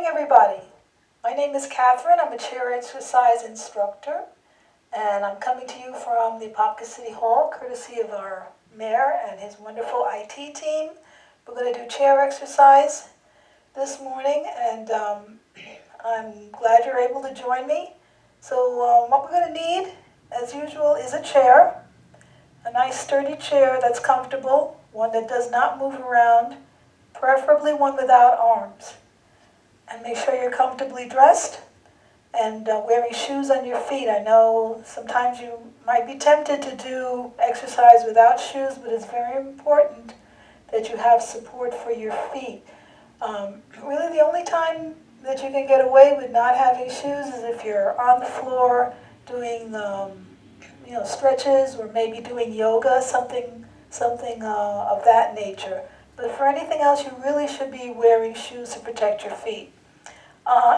Everybody. My name is Catherine. I'm a chair exercise instructor, and I'm coming to you from the Apopka City Hall, courtesy of our mayor and his wonderful IT team. We're going to do chair exercise this morning, and I'm glad you're able to join me. So what we're going to need, as usual, is a chair, a nice sturdy chair that's comfortable, one that does not move around, preferably one without arms. And make sure you're comfortably dressed and wearing shoes on your feet. I know sometimes you might be tempted to do exercise without shoes, but it's very important that you have support for your feet. Really the only time that you can get away with not having shoes is if you're on the floor doing stretches or maybe doing yoga, something of that nature. But for anything else, you really should be wearing shoes to protect your feet.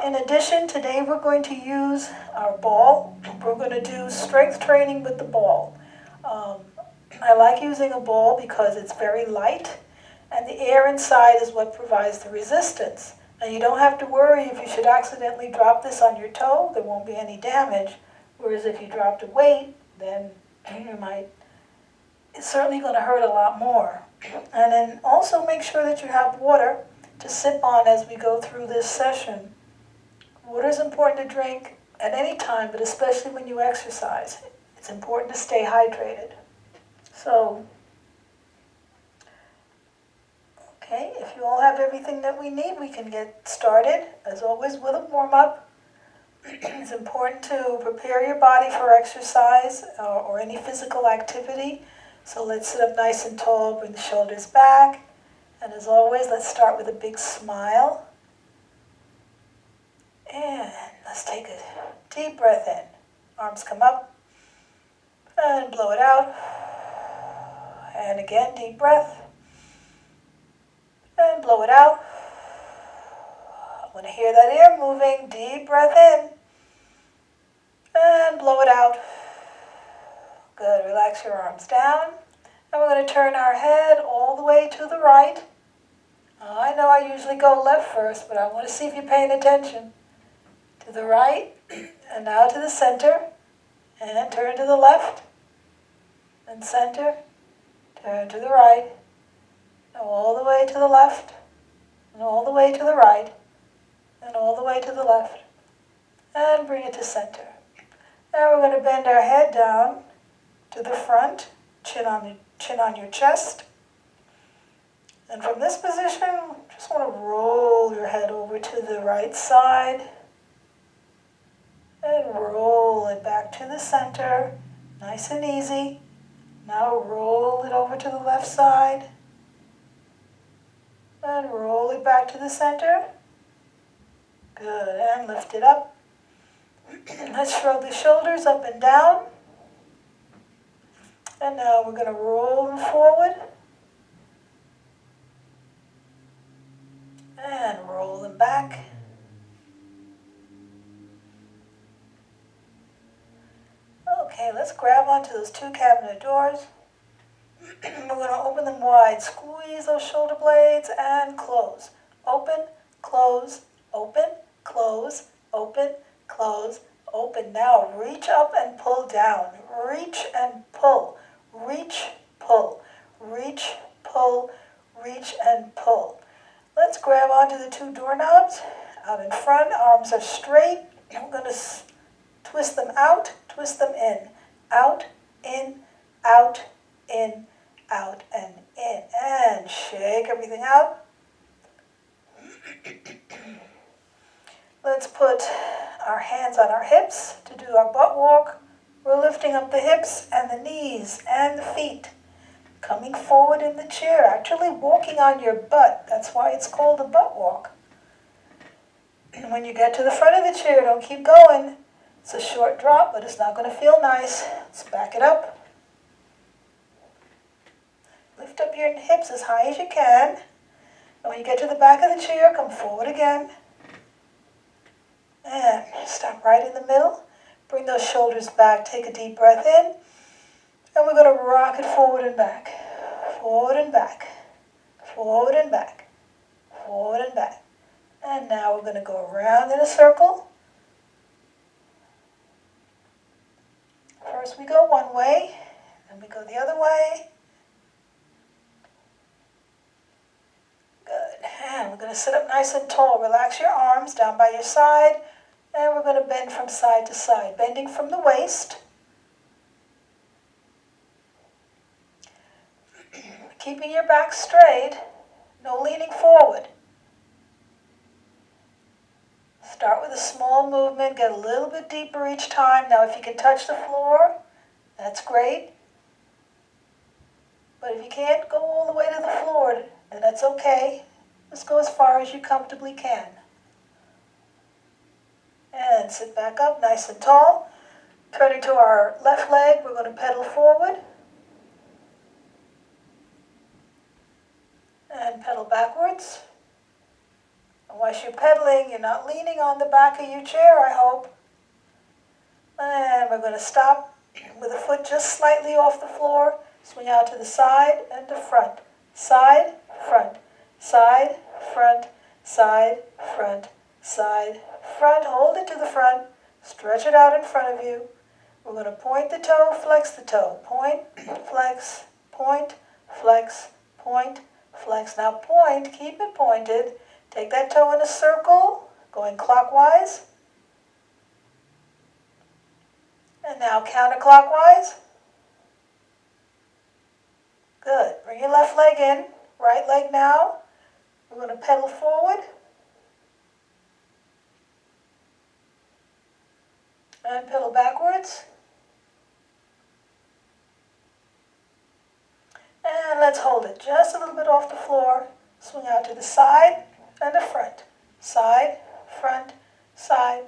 In addition, today we're going to use our ball. We're going to do strength training with the ball. I like using a ball because it's very light, and the air inside is what provides the resistance. Now you don't have to worry if you should accidentally drop this on your toe, there won't be any damage. Whereas if you dropped a weight, then it's certainly going to hurt a lot more. And then also make sure that you have water to sip on as we go through this session. Water is important to drink at any time, but especially when you exercise. It's important to stay hydrated. So, okay, if you all have everything that we need, we can get started, as always, with a warm-up. It's important to prepare your body for exercise or any physical activity. So let's sit up nice and tall, bring the shoulders back. And as always, let's start with a big smile. And let's take a deep breath in. Arms come up. And blow it out. And again, deep breath. And blow it out. I want to hear that air moving. Deep breath in. And blow it out. Good. Relax your arms down. And we're going to turn our head all the way to the right. I know I usually go left first, but I want to see if you're paying attention. To the right, and now to the center, and turn to the left, and center, turn to the right, and all the way to the left, and all the way to the right, and all the way to the left, and bring it to center. Now we're going to bend our head down to the front, chin on your chest. And from this position, just want to roll your head over to the right side and roll it back to the center, nice and easy. Now roll it over to the left side and roll it back to the center. Good, and lift it up. Let's shrug the shoulders up and down. And now we're going to roll them forward. And roll them back. Okay, let's grab onto those two cabinet doors. We're going to open them wide. Squeeze those shoulder blades and close. Open, close, open, close, open, close, open. Now reach up and pull down. Reach and pull. Reach, pull. Reach, pull. Reach and pull. Let's grab onto the two doorknobs out in front. Arms are straight. We're going to twist them out, twist them in. Out, in, out, in, out, and in. And shake everything out. Let's put our hands on our hips to do our butt walk. We're lifting up the hips and the knees and the feet. Coming forward in the chair, actually walking on your butt. That's why it's called a butt walk. And when you get to the front of the chair, don't keep going. It's a short drop, but it's not going to feel nice. Let's back it up. Lift up your hips as high as you can. And when you get to the back of the chair, come forward again. And stop right in the middle. Bring those shoulders back. Take a deep breath in. And we're going to rock it forward and back. Forward and back. Forward and back. Forward and back. And now we're going to go around in a circle. First we go one way, then we go the other way. Good. And we're going to sit up nice and tall. Relax your arms down by your side. And we're going to bend from side to side, bending from the waist. Keeping your back straight, no leaning forward. Start with a small movement, get a little bit deeper each time. Now if you can touch the floor, that's great. But if you can't go all the way to the floor, then that's okay. Just go as far as you comfortably can. And sit back up nice and tall. Turning to our left leg, we're going to pedal forward. And pedal backwards. And while you're pedaling, you're not leaning on the back of your chair, I hope. And we're going to stop with the foot just slightly off the floor. Swing out to the side and to front. Side, front. Side, front. Side, front. Side, front. Hold it to the front. Stretch it out in front of you. We're going to point the toe, flex the toe. Point, flex, point, flex, point, flex. Now point, keep it pointed. Take that toe in a circle, going clockwise. And now counterclockwise. Good. Bring your left leg in. Right leg now. We're going to pedal forward. And pedal backwards. And let's hold it just a little bit off the floor. Swing out to the side and the front. Side, front, side,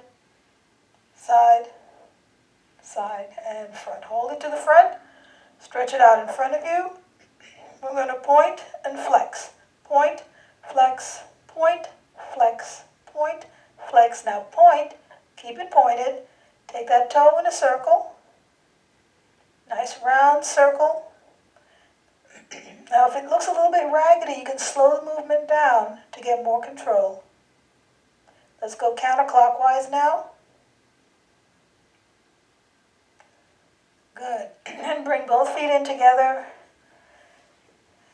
side, side, and front. Hold it to the front. Stretch it out in front of you. We're going to point and flex. Point, flex, point, flex, point, flex. Now point, keep it pointed. Take that toe in a circle. Nice round circle. Now if it looks a little bit raggedy, you can slow the movement down to get more control. Let's go counterclockwise now. Good. And bring both feet in together.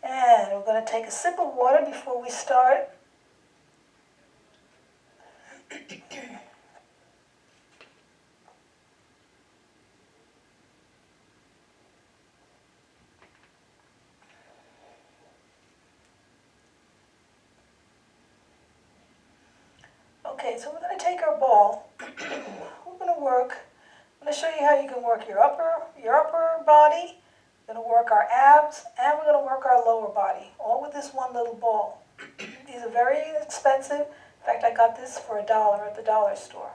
And we're going to take a sip of water before we start. Okay, so we're going to take our ball. We're going to work. I'm going to show you how you can work your upper body. We're going to work our abs, and we're going to work our lower body, all with this one little ball. These are very inexpensive. In fact, I got this for $1 at the dollar store.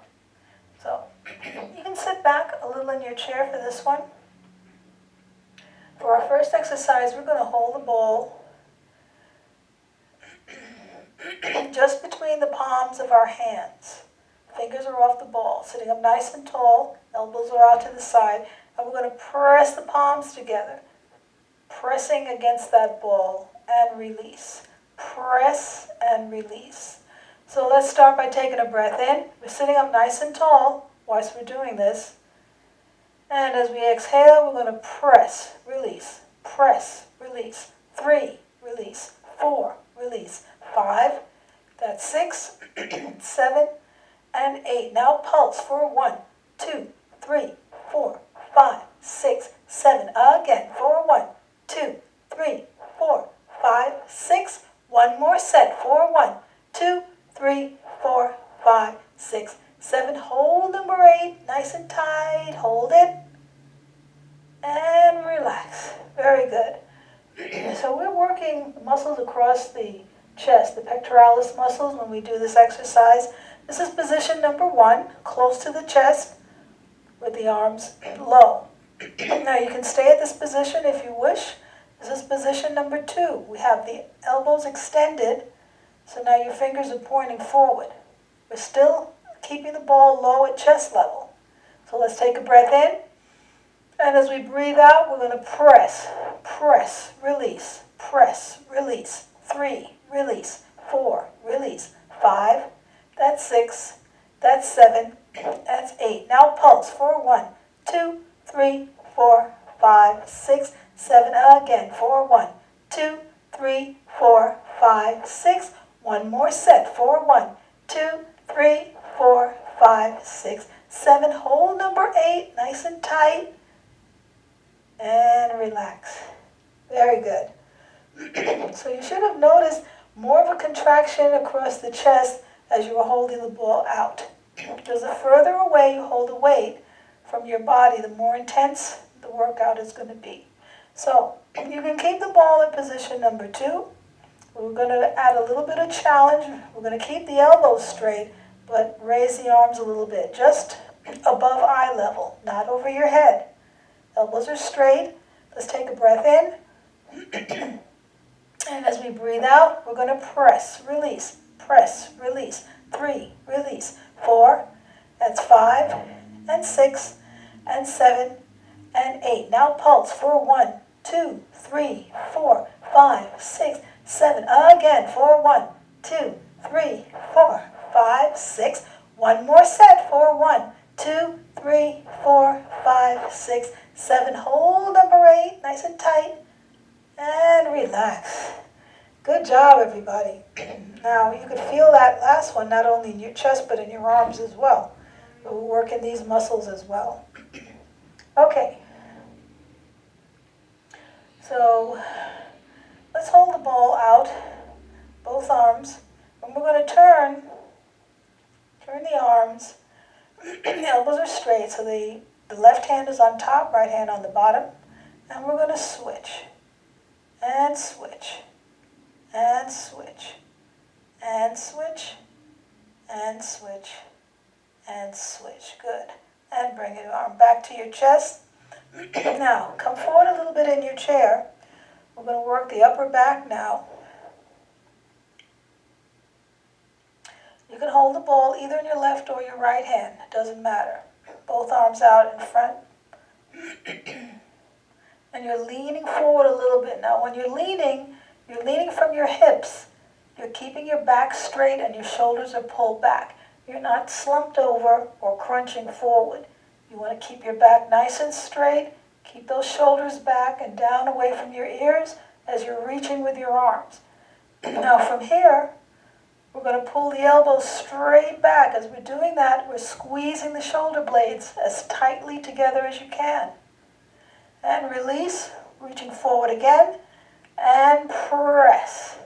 So you can sit back a little in your chair for this one. For our first exercise, we're going to hold the ball just between the palms of our hands. Fingers are off the ball, sitting up nice and tall, elbows are out to the side, and we're going to press the palms together, pressing against that ball and release. Press and release. So let's start by taking a breath in. We're sitting up nice and tall whilst we're doing this. And as we exhale, we're going to press, release, press, release. 3, release. 4, release. 5, that's 6, 7, and 8. Now pulse for 1, 2, 3, 4, 5, 6, 7. Again for 1, 2, 3, 4, 5, 6. One more set for 1, 2, 3, 4, 5, 6, 7. Hold number 8, nice and tight. Hold it. And relax. Very good. So we're working the muscles across the chest, the pectoralis muscles when we do this exercise. This is position number 1, close to the chest with the arms low. Now you can stay at this position if you wish. This is position number 2. We have the elbows extended, so now your fingers are pointing forward. We're still keeping the ball low at chest level. So let's take a breath in. And as we breathe out, we're going to press, press, release, press, release. 3, release. 4, release. 5, That's 6. That's 7. That's 8. Now pulse for 1, 2, 3, 4, 5, 6, 7. Again for 1, 2, 3, 4, 5, 6. One more set for 1, 2, 3, 4, 5, 6, 7. Hold number 8 nice and tight and relax. Very good. So you should have noticed more of a contraction across the chest as you were holding the ball out. Because the further away you hold the weight from your body, the more intense the workout is going to be. So you can keep the ball in position number 2. We're going to add a little bit of challenge. We're going to keep the elbows straight, but raise the arms a little bit, just above eye level, not over your head. Elbows are straight. Let's take a breath in. And as we breathe out, we're going to press, release, press, release. 3, release. 4, that's 5, and 6, and 7, and 8. Now pulse for 1, 2, 3, 4, 5, 6, 7. Again for 1, 2, 3, 4, 5, 6. One more set for 1, 2, 3, 4, 5, 6, 7. Hold number 8 nice and tight and relax. Good job, everybody. Now you could feel that last one not only in your chest but in your arms as well. We're working these muscles as well. Okay. So let's hold the ball out, both arms, and we're going to turn the arms. The elbows are straight, so the left hand is on top, right hand on the bottom, and we're going to switch, and switch, and switch, and switch, and switch, and switch. Good. And bring your arm back to your chest. Now, come forward a little bit in your chair. We're going to work the upper back now. You can hold the ball either in your left or your right hand. It doesn't matter. Both arms out in front. And you're leaning forward a little bit. Now, when you're leaning from your hips. You're keeping your back straight and your shoulders are pulled back. You're not slumped over or crunching forward. You want to keep your back nice and straight. Keep those shoulders back and down away from your ears as you're reaching with your arms. Now from here, we're going to pull the elbows straight back. As we're doing that, we're squeezing the shoulder blades as tightly together as you can. And release, reaching forward again, and press.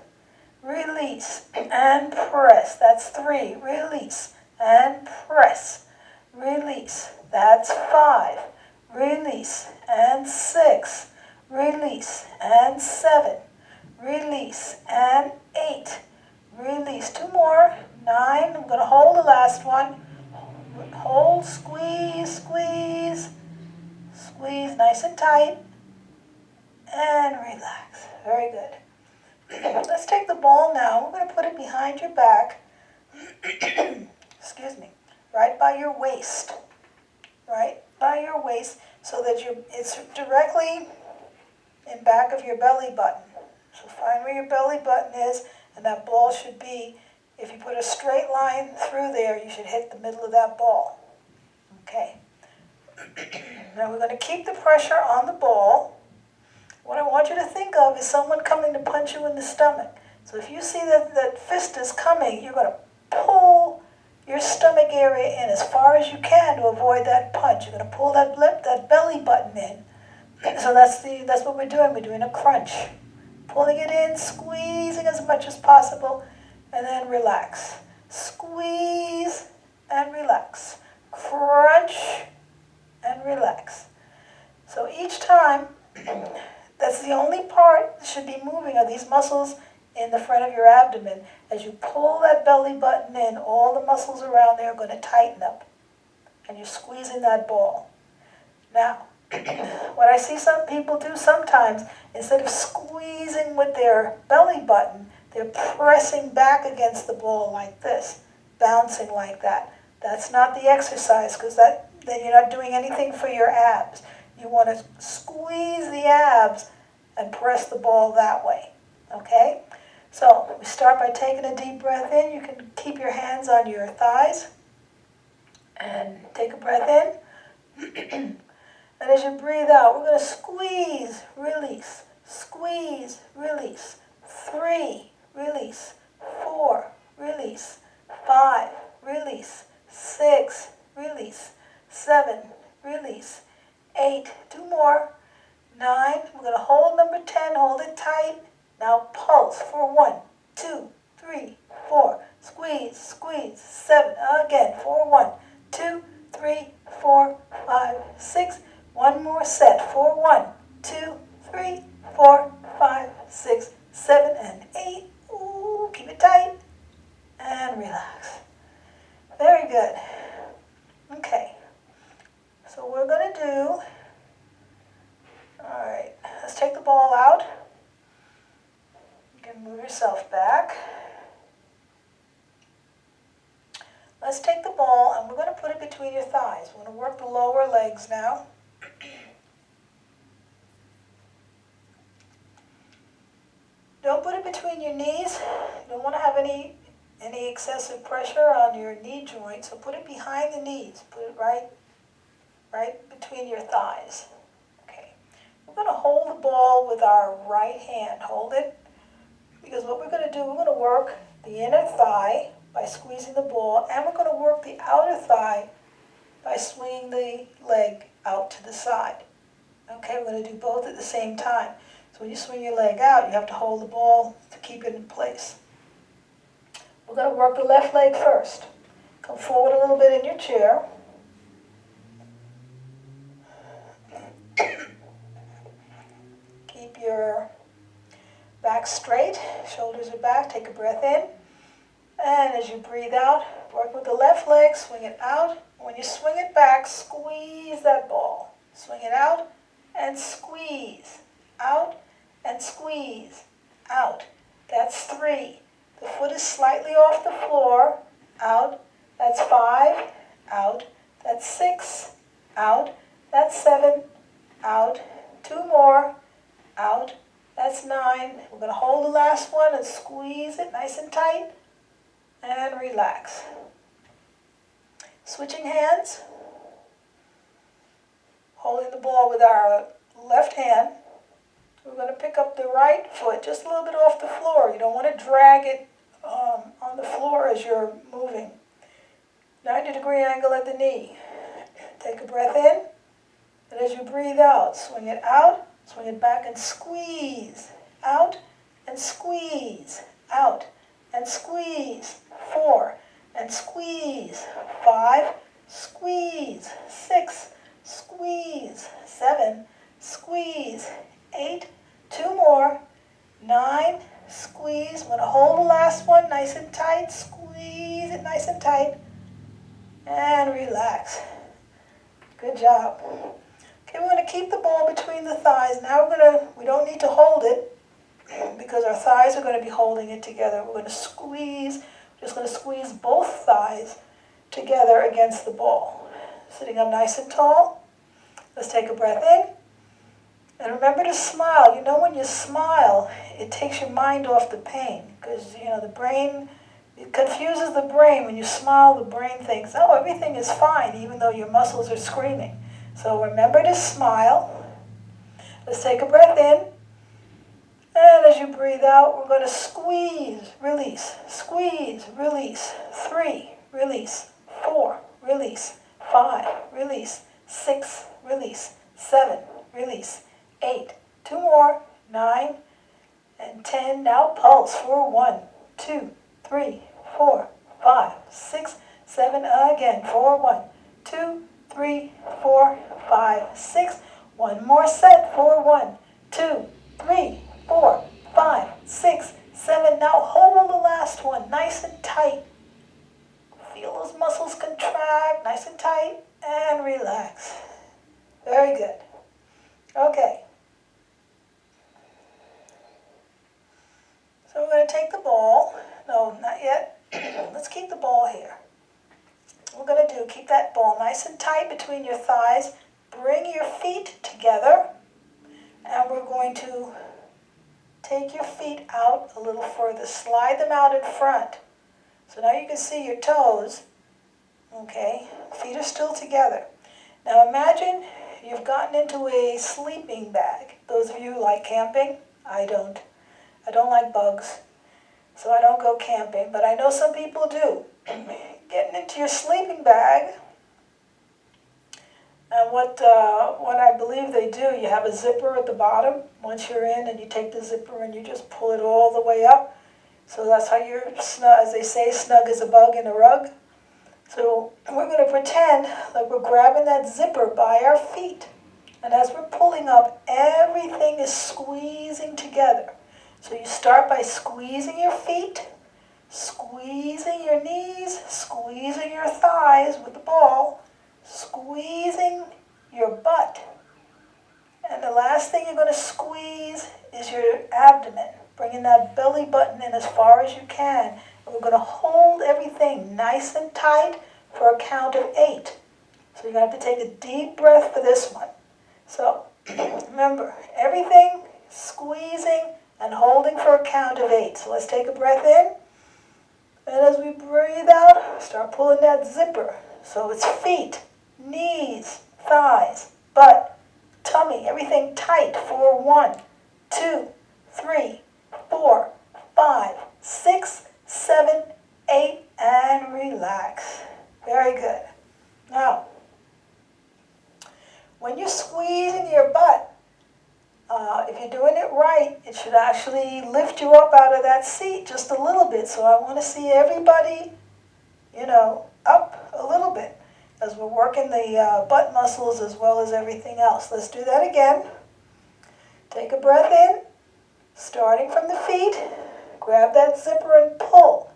Release, and press. That's 3. Release, and press. Release. That's 5. Release, and 6. Release, and 7. Release, and 8. Release. 2 more. 9. I'm going to hold the last one. Hold, squeeze, squeeze. Squeeze nice and tight. And relax. Very good. Let's take the ball now. We're going to put it behind your back. Excuse me. Right by your waist. Right by your waist so that it's directly in back of your belly button. So find where your belly button is, and that ball should be, if you put a straight line through there, you should hit the middle of that ball. Okay. Now we're going to keep the pressure on the ball. What I want you to think of is someone coming to punch you in the stomach. So if you see that fist is coming, you're going to pull your stomach area in as far as you can to avoid that punch. You're going to pull that belly button in. So that's what we're doing. We're doing a crunch. Pulling it in, squeezing as much as possible, and then relax. Squeeze and relax. Crunch and relax. So each time, that's the only part that should be moving are these muscles in the front of your abdomen. As you pull that belly button in, all the muscles around there are going to tighten up. And you're squeezing that ball. Now, what I see some people do sometimes, instead of squeezing with their belly button, they're pressing back against the ball like this, bouncing like that. That's not the exercise, because then you're not doing anything for your abs. You want to squeeze the abs and press the ball that way, okay? So we start by taking a deep breath in. You can keep your hands on your thighs and take a breath in. And as you breathe out, we're going to squeeze, release, squeeze, release. 3, release. 4, release. 5, release. 6, release. 7, release. 8, 2 more. 9, we're going to hold number 10, hold it tight. Now pulse for 1, 2, 3, 4. Squeeze, squeeze. 7, again for 1, 2, 3, 4, 5, 6. One more set for 1, 2, 3, 4, 5, 6, 7, and 8. Ooh, keep it tight and relax. Very good. Okay, so we're going to do, all right, let's take the ball out. You can move yourself back. Let's take the ball and we're going to put it between your thighs. We're going to work the lower legs now. Don't put it between your knees. You don't want to have any excessive pressure on your knee joint, so put it behind the knees. Put it right between your thighs. Okay. We're going to hold the ball with our right hand. Hold it, because what we're going to do, we're going to work the inner thigh by squeezing the ball, and we're going to work the outer thigh by swinging the leg out to the side. Okay, we're going to do both at the same time. So when you swing your leg out, you have to hold the ball to keep it in place. We're going to work the left leg first. Come forward a little bit in your chair. Keep your back straight, shoulders are back, take a breath in. And as you breathe out, work with the left leg, swing it out. When you swing it back, squeeze that ball. Swing it out and squeeze. Out and squeeze. Out. That's 3. The foot is slightly off the floor. Out. That's 5. Out. That's 6. Out. That's 7. Out. 2 more. Out. That's 9. We're going to hold the last one and squeeze it nice and tight. And relax. Switching hands. Holding the ball with our left hand. We're going to pick up the right foot just a little bit off the floor. You don't want to drag it on the floor as you're moving. 90-degree angle at the knee. Take a breath in. And as you breathe out, swing it out, swing it back and squeeze. Out and squeeze. Out and squeeze. 4 and squeeze. 5, squeeze. 6, squeeze. 7, squeeze. 8, 2 more. 9, squeeze. I'm going to hold the last one nice and tight. Squeeze it nice and tight. And relax. Good job. Okay, we're going to keep the ball between the thighs. Now we don't need to hold it because our thighs are going to be holding it together. We're going to squeeze, just going to squeeze both thighs together against the ball. Sitting up nice and tall. Let's take a breath in. And remember to smile. You know, when you smile, it takes your mind off the pain because, the brain, it confuses the brain. When you smile, the brain thinks, oh, everything is fine, even though your muscles are screaming. So remember to smile. Let's take a breath in. And as you breathe out, we're going to squeeze, release, squeeze, release. 3, release. 4, release. 5, release. 6, release. 7, release. 8, 2 more. 9 and 10. Now pulse for 1, 2, 3, 4, 5, 6, 7. Again for 1, 2, 3, 4, 5, 6. One more set for 1, 2, 3, 4, 5, 6, 7. Now hold the last one nice and tight. Feel those muscles contract nice and tight and relax. Very good. Okay. So we're going to take the ball. No, not yet. Let's keep the ball here. What we're going to do, keep that ball nice and tight between your thighs. Bring your feet together. And we're going to take your feet out a little further. Slide them out in front. So now you can see your toes. Okay, feet are still together. Now imagine you've gotten into a sleeping bag. Those of you who like camping, I don't. I don't like bugs, so I don't go camping, but I know some people do. Getting into your sleeping bag, and what I believe they do, you have a zipper at the bottom. Once you're in, and you take the zipper and you just pull it all the way up. So that's how you're snug, as they say, snug as a bug in a rug. So we're going to pretend like we're grabbing that zipper by our feet. And as we're pulling up, everything is squeezing together. So you start by squeezing your feet, squeezing your knees, squeezing your thighs with the ball, squeezing your butt. And the last thing you're going to squeeze is your abdomen, bringing that belly button in as far as you can. And we're going to hold everything nice and tight for a count of 8. So you're going to have to take a deep breath for this one. So remember, everything squeezing and holding for a count of 8. So let's take a breath in. And as we breathe out, start pulling that zipper. So it's feet, knees, thighs, butt, tummy, everything tight for 1, 2, 3, 4, 5, 6, 7, 8, and relax. Very good. Now, when you're squeezing your butt, if you're doing it right, it should actually lift you up out of that seat just a little bit. So I want to see everybody, up a little bit as we're working the butt muscles as well as everything else. Let's do that again. Take a breath in, starting from the feet. Grab that zipper and pull.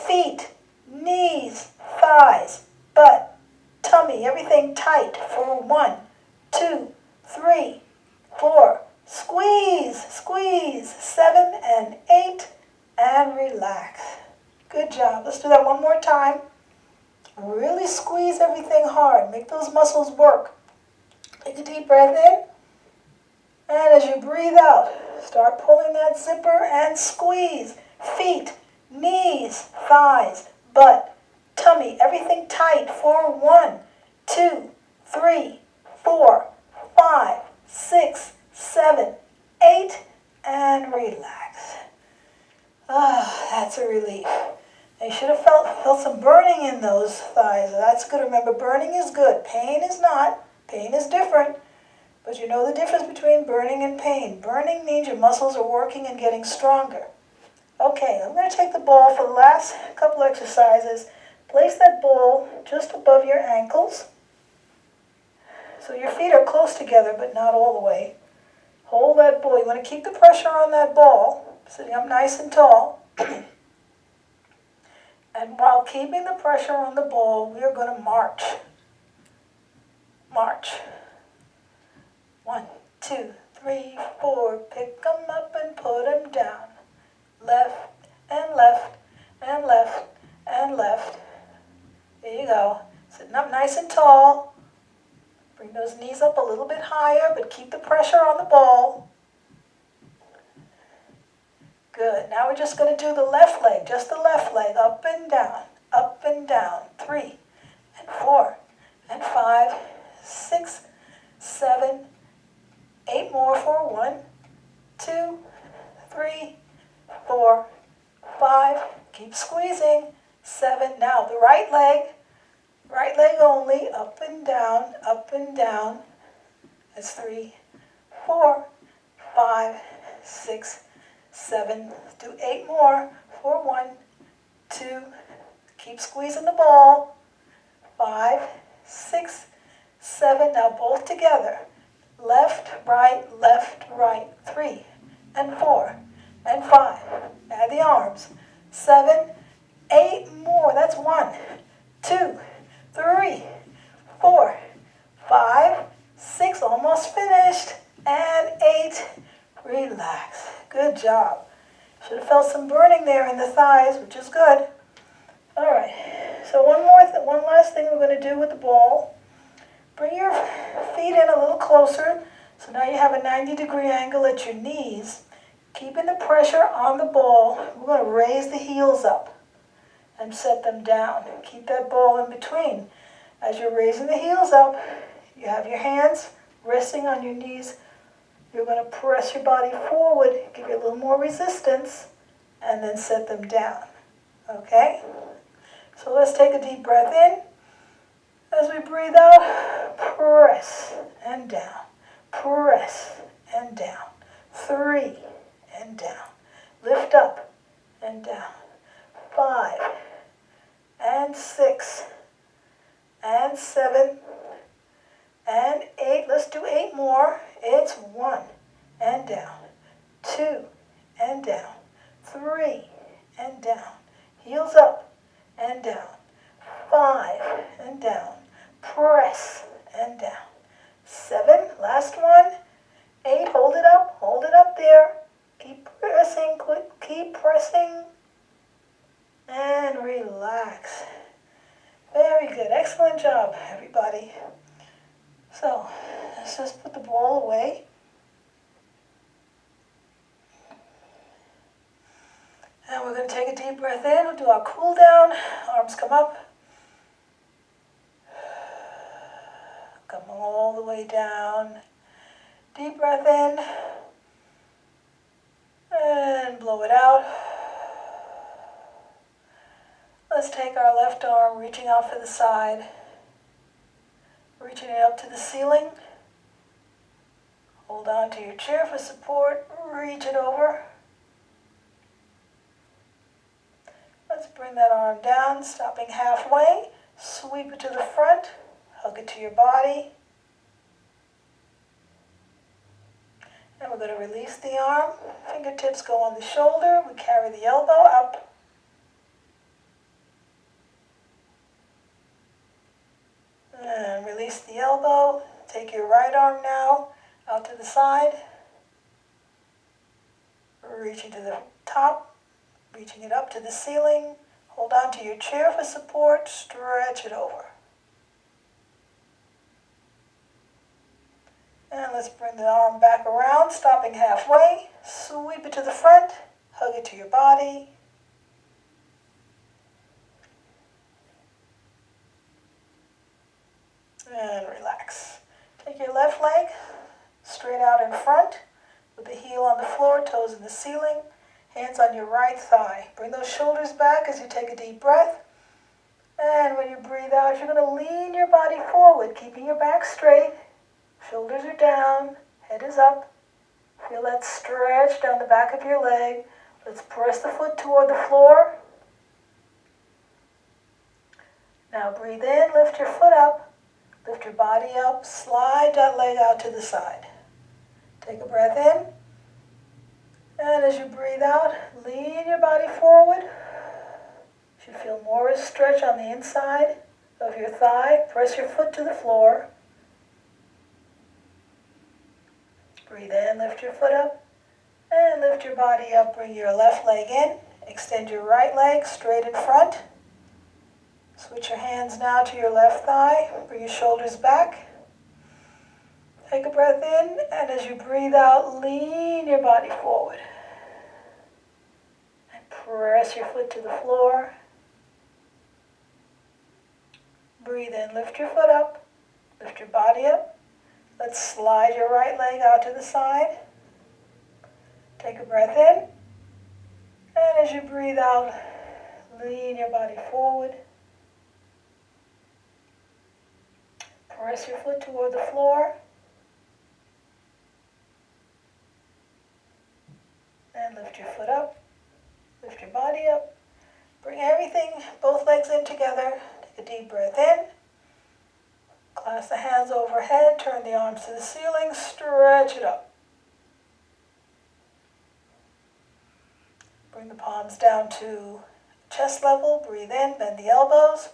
Feet, knees, thighs, butt, tummy, everything tight for 1, 2, 3, 4. Squeeze, squeeze, 7 and 8, and relax. Good job. Let's do that one more time. Really squeeze everything hard. Make those muscles work. Take a deep breath in. And as you breathe out, start pulling that zipper and squeeze. Feet, knees, thighs, butt, tummy, everything tight for 1, 2, 3, 4, 5, 6, 7, 8, and relax. That's a relief. You should have felt some burning in those thighs. That's good. Remember, burning is good. Pain is not. Pain is different. But you know the difference between burning and pain. Burning means your muscles are working and getting stronger. Okay, I'm going to take the ball for the last couple exercises. Place that ball just above your ankles. So your feet are close together, but not all the way. Hold that ball. You want to keep the pressure on that ball, sitting up nice and tall. And while keeping the pressure on the ball, we are going to march. March. 1, 2, 3, 4. Pick them up and put them down. Left and left and left and left. There you go. Sitting up nice and tall. Bring those knees up a little bit higher, but keep the pressure on the ball. Good. Now we're just going to do the left leg, just the left leg, up and down, 3 and 4 and 5, 6, 7, 8 more for 1, 2, 3, 4, 5. Keep squeezing. 7. Now the right leg only, up and down. That's 3, 4, 5, 6, 7. Do 8 more for 1, 2. Keep squeezing the ball. 5, 6, 7. Now both together. Left, right, 3 and 4 and 5. Add the arms. 7, 8 more. That's 1, 2, 3, 4, 5, 6. Almost finished. And 8. Relax. Good job. Should have felt some burning there in the thighs, which is good. All right. So one last thing we're going to do with the ball. Bring your feet in a little closer. So now you have a 90-degree angle at your knees. Keeping the pressure on the ball, we're going to raise the heels up and set them down. Keep that ball in between. As you're raising the heels up, you have your hands resting on your knees. You're going to press your body forward, give you a little more resistance, and then set them down. Okay? So let's take a deep breath in. As we breathe out, press and down. Press and down. 3 and down. Lift up and down. 5 and 6 and 7 and 8. Let's do 8 more. It's 1 and down. 2 and down. 3 and down. Heels up and down. 5 and down. Press and down. 7, last one. 8, hold it up there. Keep pressing, and relax. Very good, excellent job, everybody. So, let's just put the ball away. And we're going to take a deep breath in. We'll do our cool down. Arms come up. Come all the way down. Deep breath in. And blow it out. Let's take our left arm, reaching out for the side. Reaching it up to the ceiling. Hold on to your chair for support. Reach it over. Let's bring that arm down, stopping halfway. Sweep it to the front. Hug it to your body. And we're going to release the arm. Fingertips go on the shoulder. We carry the elbow up. And release the elbow. Take your right arm now out to the side. Reaching to the top. Reaching it up to the ceiling. Hold on to your chair for support. Stretch it over. And let's bring the arm back around, stopping halfway. Sweep it to the front. Hug it to your body. And relax. Take your left leg straight out in front with the heel on the floor, toes in the ceiling, hands on your right thigh. Bring those shoulders back as you take a deep breath. And when you breathe out, you're going to lean your body forward, keeping your back straight. Shoulders are down, head is up. Feel that stretch down the back of your leg. Let's press the foot toward the floor. Now breathe in, lift your foot up, lift your body up, slide that leg out to the side. Take a breath in. And as you breathe out, lean your body forward. You should feel more stretch on the inside of your thigh. Press your foot to the floor. Breathe in, lift your foot up, and lift your body up. Bring your left leg in. Extend your right leg straight in front. Switch your hands now to your left thigh. Bring your shoulders back. Take a breath in, and as you breathe out, lean your body forward. And press your foot to the floor. Breathe in, lift your foot up, lift your body up. Let's slide your right leg out to the side. Take a breath in. And as you breathe out, lean your body forward. Press your foot toward the floor. And lift your foot up. Lift your body up. Bring everything, both legs in together. Take a deep breath in. Clasp the hands overhead, turn the arms to the ceiling, stretch it up. Bring the palms down to chest level, breathe in, bend the elbows.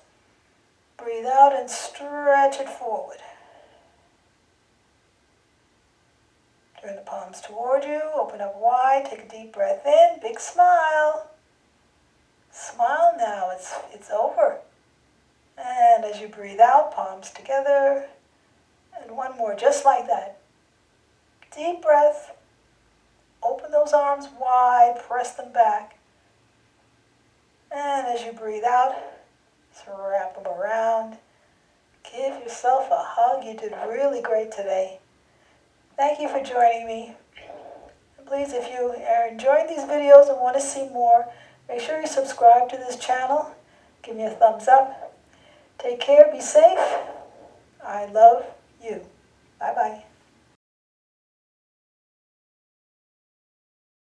Breathe out and stretch it forward. Turn the palms toward you, open up wide, take a deep breath in, big smile. Smile now, it's over. And as you breathe out, palms together. And one more, just like that. Deep breath. Open those those arms wide, press them back. And as you breathe out, wrap them around. Give yourself a hug. You did really great today. Thank you for joining me. And please, if you are enjoying these videos and want to see more, make sure you subscribe to this channel. Give me a thumbs up. Take care. Be safe. I love you. Bye-bye.